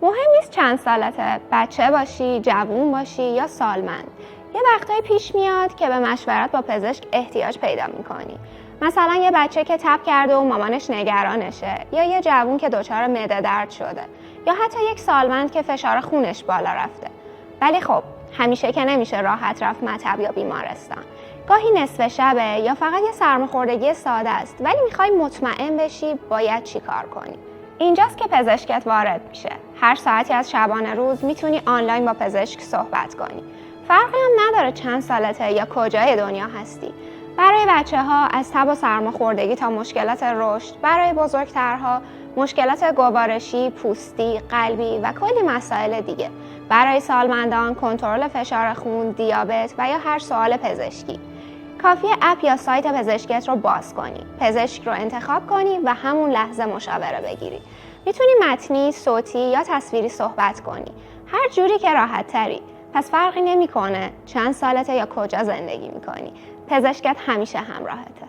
مهم نیست چند سالته، بچه باشی، جوون باشی یا سالمند. یه وقتایی پیش میاد که به مشورت با پزشک احتیاج پیدا میکنی. مثلا یه بچه که تب کرده و مامانش نگرانشه، یا یه جوون که دچار معده درد شده، یا حتی یک سالمند که فشار خونش بالا رفته. ولی خب همیشه که نمیشه راحت رفت مطب یا بیمارستان. گاهی نصف شبه یا فقط یه سرماخوردگی ساده است، ولی میخوای مطمئن بشی باید چی کار کنی. اینجاست که پزشکت وارد میشه. هر ساعتی از شبانه روز میتونی آنلاین با پزشک صحبت کنی. فرقی هم نداره چند سالته یا کجای دنیا هستی. برای بچه‌ها از تب و سرماخوردگی تا مشکلات رشد، برای بزرگترها مشکلات گوارشی، پوستی، قلبی و کلی مسائل دیگه. برای سالمندان کنترل فشار خون، دیابت و یا هر سوال پزشکی. کافیه اپ یا سایت پزشکت رو باز کنی، پزشک رو انتخاب کنی و همون لحظه مشاوره بگیری. میتونی متنی، صوتی یا تصویری صحبت کنی، هر جوری که راحت تری. پس فرقی نمیکنه چند سالته یا کجا زندگی میکنی، پزشکت همیشه همراهته.